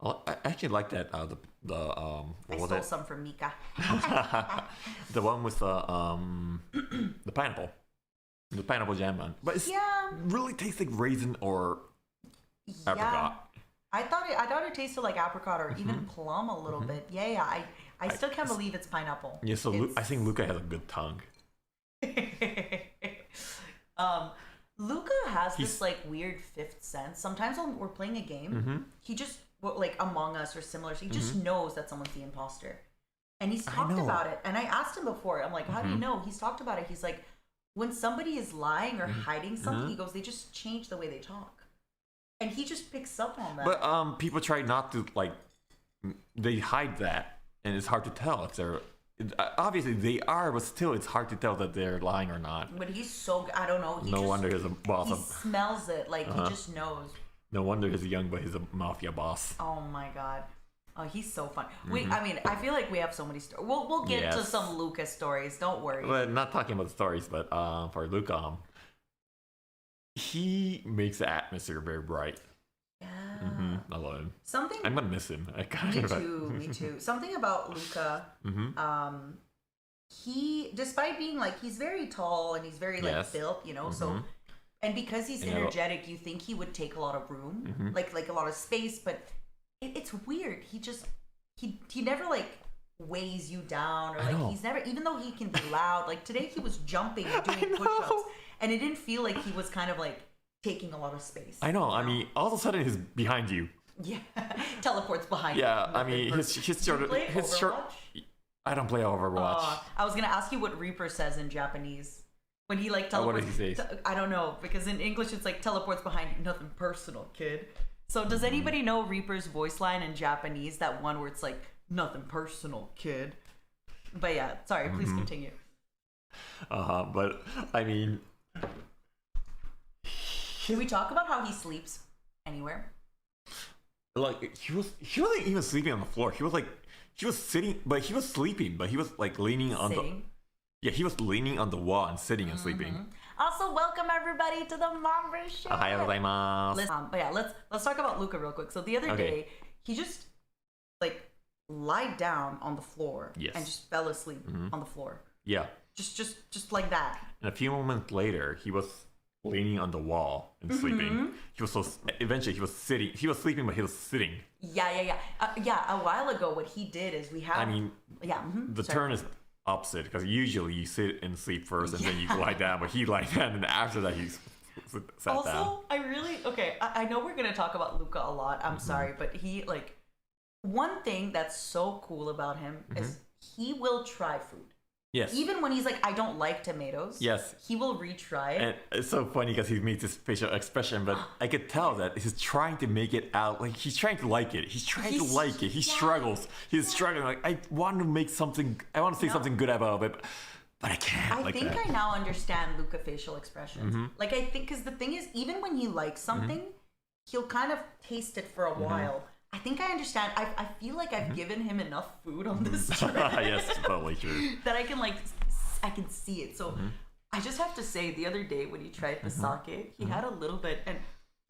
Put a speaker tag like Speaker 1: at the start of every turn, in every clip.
Speaker 1: I actually like that. What
Speaker 2: I
Speaker 1: was
Speaker 2: stole
Speaker 1: it?
Speaker 2: some from Mika.
Speaker 1: The one with the pineapple, the pineapple jam one. But it really tastes like raisin or apricot.
Speaker 2: I thought it tasted like apricot or even plum a little bit. Yeah. I still can't believe it's pineapple.
Speaker 1: Yeah, so I think Luca has a good tongue.
Speaker 2: Luca has this like weird fifth sense. Sometimes when we're playing a game, he just like Among Us or similar, so he just knows that someone's the imposter. And he's talked about it. And I asked him before, I'm like, how do you know? He's talked about it. He's like, when somebody is lying or hiding something, he goes, they just change the way they talk. And he just picks up on that.
Speaker 1: But people try not to, like, they hide that, and it's hard to tell if they're, obviously they are, but still it's hard to tell that they're lying or not.
Speaker 2: But he's so, I don't know.
Speaker 1: No wonder he's a boss.
Speaker 2: He smells it, like he just knows.
Speaker 1: No wonder he's young, but he's a mafia boss.
Speaker 2: Oh my god. Oh, he's so fun. I feel like we have so many stories. We'll get to some Luca stories. Don't worry.
Speaker 1: But not talking about stories, but for Luca, he makes the atmosphere very bright.
Speaker 2: Yeah.
Speaker 1: I love him.
Speaker 2: I'm
Speaker 1: gonna miss him.
Speaker 2: Me too. Something about Luca. He, despite being like, he's very tall and he's very like built, you know. So, and because he's energetic, you think he would take a lot of room, like a lot of space. But it's weird. He never like weighs you down, or like he's never, even though he can be loud. Like today, he was jumping and doing push-ups, and it didn't feel like he was kind of like taking a lot of space.
Speaker 1: I know. I mean, all of a sudden he's behind you.
Speaker 2: Yeah, teleports behind you.
Speaker 1: Yeah, I mean, his short. I don't play Overwatch.
Speaker 2: I was gonna ask you what Reaper says in Japanese when he like teleports.
Speaker 1: What does he say?
Speaker 2: I don't know, because in English it's like teleports behind you. Nothing personal, kid. So does anybody know Reaper's voice line in Japanese? That one where it's like nothing personal, kid. But yeah, sorry. Please continue.
Speaker 1: But I mean,
Speaker 2: can we talk about how he sleeps anywhere?
Speaker 1: Like he wasn't even sleeping on the floor. He was sitting, but he was sleeping. But he was like leaning on the. Yeah, he was leaning on the wall and sitting and sleeping.
Speaker 2: Also, welcome everybody to the Mamba Show.
Speaker 1: Hi, gozaimasu.
Speaker 2: But yeah, let's talk about Luca real quick. So the other day, he just like lied down on the floor and just fell asleep on the floor.
Speaker 1: Yeah.
Speaker 2: Just like that. And
Speaker 1: a few moments later, he was leaning on the wall and sleeping. Eventually he was sitting. He was sleeping, but he was sitting.
Speaker 2: Yeah. A while ago, what he did is
Speaker 1: the turn is opposite, because usually you sit and sleep first and then you lie down, but he lied down and after that he sat down.
Speaker 2: Also, I know we're gonna talk about Luca a lot. I'm sorry, but he like, one thing that's so cool about him is he will try food.
Speaker 1: Yes.
Speaker 2: Even when he's like, I don't like tomatoes.
Speaker 1: Yes.
Speaker 2: He will retry it.
Speaker 1: And it's so funny because he made this facial expression, but I could tell that he's trying to make it out. Like, he's trying to like it. He's trying to like it. He struggles. He's struggling. Like, I want to make something, I want to say something good about it, but I can't.
Speaker 2: I think I now understand Luca facial expressions. Like, I think, because the thing is, even when he likes something, he'll kind of taste it for a while. I think I understand. I feel like I've given him enough food on this trip.
Speaker 1: Yes, totally true.
Speaker 2: That I can see it. So I just have to say, the other day when he tried the sake, he had a little bit, and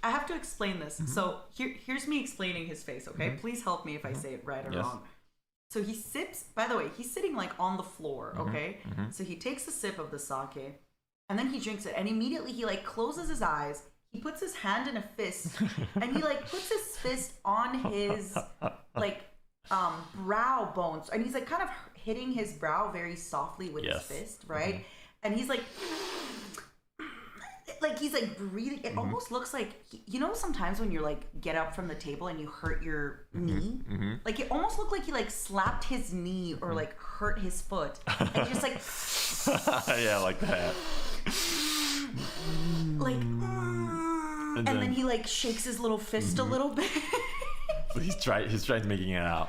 Speaker 2: I have to explain this. So here's me explaining his face, okay? Please help me if I say it right or wrong. So he sips, by the way, he's sitting like on the floor, okay? So he takes a sip of the sake, and then he drinks it, and immediately he like closes his eyes. He puts his hand in a fist, and he like puts his fist on his like brow bones, and he's like kind of hitting his brow very softly with his fist, right? And he's like he's like breathing. It almost looks like, you know, sometimes when you're like get up from the table and you hurt your knee, like it almost looked like he like slapped his knee or like hurt his foot, and just like
Speaker 1: yeah, like that,
Speaker 2: like. And then he like shakes his little fist a little bit.
Speaker 1: So he's trying making it out.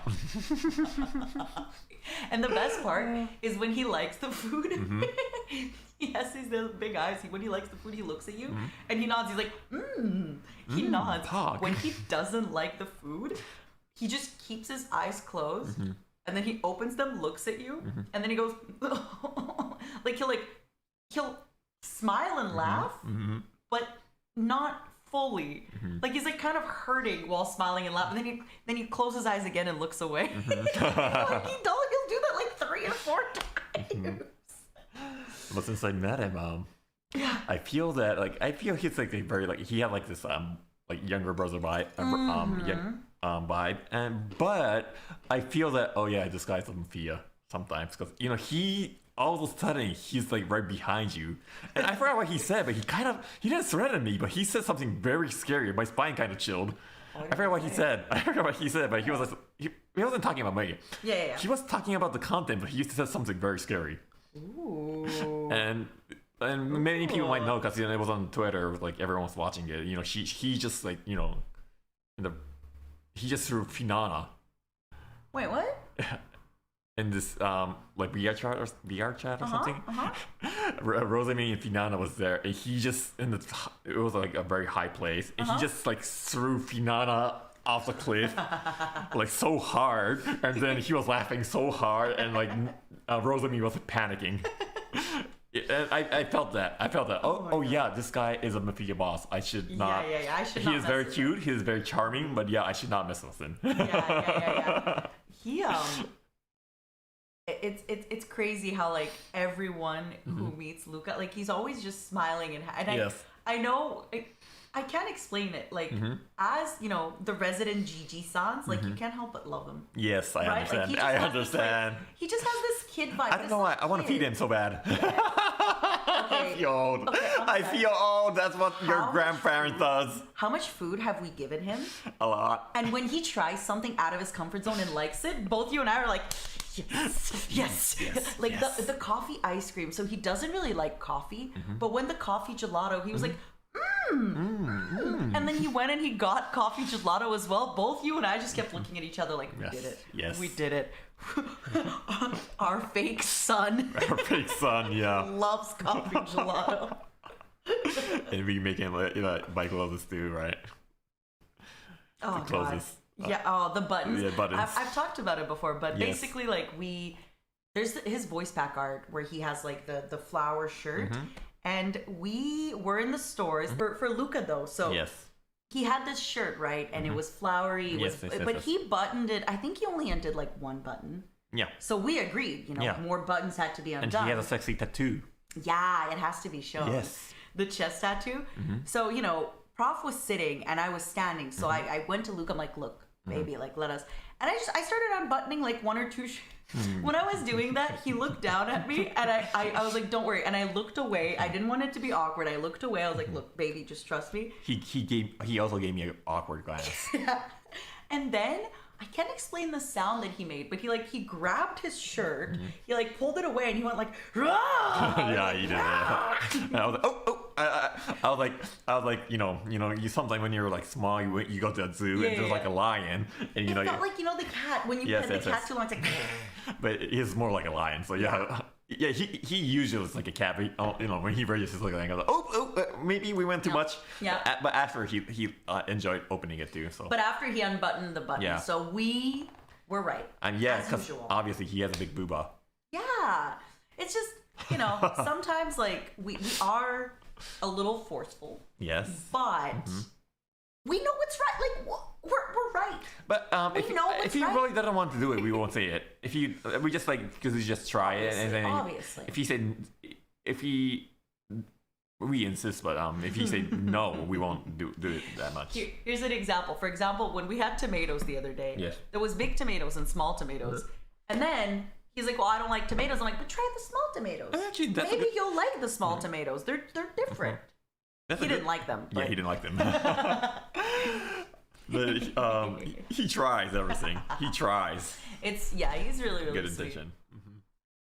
Speaker 2: And the best part is when he likes the food. He has these little big eyes. When he likes the food, he looks at you and he nods. He's like, He nods.
Speaker 1: Talk.
Speaker 2: When he doesn't like the food, he just keeps his eyes closed, and then he opens them, looks at you, and then he goes like he'll smile and laugh, but not fully. Like he's like kind of hurting while smiling and laughing. Then he closes his eyes again and looks away. Like, he'll do that like 3 or 4 times.
Speaker 1: But since I met him,
Speaker 2: Yeah.
Speaker 1: I feel he's like a very like he had like this like younger brother vibe, vibe, but I feel that oh yeah, this guy's a mafia sometimes because you know he all of a sudden he's like right behind you, and I forgot what he said, but he didn't threaten me, but he said something very scary. My spine kind of chilled. I forgot what he said. But he was like, he wasn't talking about me.
Speaker 2: Yeah.
Speaker 1: He was talking about the content, but he said something very scary.
Speaker 2: Ooh.
Speaker 1: And many people might know because it was on Twitter, like everyone was watching it. You know, he just like you know, he just threw Finana.
Speaker 2: Wait, what?
Speaker 1: In this like VR chat or something. Rosamund and Finana was there, and he just it was like a very high place, and he just like threw Finana off the cliff like so hard, and then he was laughing so hard, and like Rosamund was panicking. And I felt that. Oh yeah, this guy is a mafia boss. I should not.
Speaker 2: Yeah. I should
Speaker 1: he
Speaker 2: not.
Speaker 1: He is very cute. He is very charming. But yeah, I should not mess with him.
Speaker 2: Yeah. He It's crazy how like everyone who meets Luca, like he's always just smiling and
Speaker 1: Yes.
Speaker 2: I know I can't explain it. Like as you know, the resident Gigi-sans, like you can't help but love him.
Speaker 1: Yes, I
Speaker 2: Right?
Speaker 1: understand.
Speaker 2: Like, he just
Speaker 1: I
Speaker 2: has
Speaker 1: understand.
Speaker 2: This, like, he just has this kid vibe.
Speaker 1: I don't know why. I want to feed him so bad. I feel old.
Speaker 2: Okay,
Speaker 1: I feel old. That's what your grandparent does.
Speaker 2: How much food have we given him?
Speaker 1: A lot.
Speaker 2: And when he tries something out of his comfort zone and likes it, both you and I are like, yes. Like the coffee ice cream. So he doesn't really like coffee, but when the coffee gelato, he was like, and then he went and he got coffee gelato as well. Both you and I just kept looking at each other like, we did it.
Speaker 1: Yes.
Speaker 2: We did it. Our fake son.
Speaker 1: Our fake son, yeah.
Speaker 2: Loves coffee gelato.
Speaker 1: And we make him bike clothes too, right?
Speaker 2: Oh,
Speaker 1: the clothes.
Speaker 2: God. Yeah, the buttons.
Speaker 1: Yeah, buttons.
Speaker 2: I've talked about it before, but
Speaker 1: Yes.
Speaker 2: basically, like, there's his voice pack art where he has, like, the flower shirt. And we were in the stores for Luca, though. So
Speaker 1: Yes.
Speaker 2: he had this shirt, right? And it was flowery.
Speaker 1: Yes.
Speaker 2: But he buttoned it. I think he only undid, like, one button.
Speaker 1: Yeah.
Speaker 2: So we agreed, you know,
Speaker 1: Yeah.
Speaker 2: more buttons had to be
Speaker 1: And
Speaker 2: undone.
Speaker 1: he has a sexy tattoo.
Speaker 2: Yeah, it has to be shown.
Speaker 1: Yes.
Speaker 2: The chest tattoo. So, you know, Prof was sitting and I was standing. So I went to Luke. I'm like, look, baby, like, let us. And I started unbuttoning like 1 or 2 When I was doing that, he looked down at me and I was like, don't worry. And I looked away. I didn't want it to be awkward. I looked away. I was like, look, baby, just trust me.
Speaker 1: He also gave me an awkward glance.
Speaker 2: And then I can't explain the sound that he made, but he grabbed his shirt, he like pulled it away, and he went like, "Rah!"
Speaker 1: Yeah, he did that. And I was like, oh. I was like, you sometimes when you're like small, you go to a zoo and there's like a lion, and
Speaker 2: It felt like the cat when you pet the cat too long. It's like,
Speaker 1: but he's more like a lion. So yeah. Yeah, he usually looks like a cat, but when he raises his leg, I go, maybe we went too much.
Speaker 2: Yeah.
Speaker 1: But after he enjoyed opening it too. So.
Speaker 2: But after he unbuttoned the button,
Speaker 1: Yeah.
Speaker 2: so we were right.
Speaker 1: And yeah,
Speaker 2: as
Speaker 1: because
Speaker 2: usual.
Speaker 1: obviously he has a big booba.
Speaker 2: Yeah, it's just sometimes like we are a little forceful.
Speaker 1: Yes.
Speaker 2: But we know what's right. Like we're right.
Speaker 1: But if he really doesn't want to do it, we won't say it. We just because we just try it, and then
Speaker 2: Obviously.
Speaker 1: we insist, but if he said no, we won't do it that much.
Speaker 2: Here's an example. For example, when we had tomatoes the other day,
Speaker 1: Yes.
Speaker 2: there was big tomatoes and small tomatoes, and then he's like, "Well, I don't like tomatoes." I'm like, "But try the small tomatoes.
Speaker 1: Actually, that's
Speaker 2: Maybe you'll like the small tomatoes. They're different." He didn't like them.
Speaker 1: Yeah,
Speaker 2: but-
Speaker 1: he didn't like them. But he tries everything. He tries.
Speaker 2: He's really
Speaker 1: Good
Speaker 2: sweet.
Speaker 1: intention.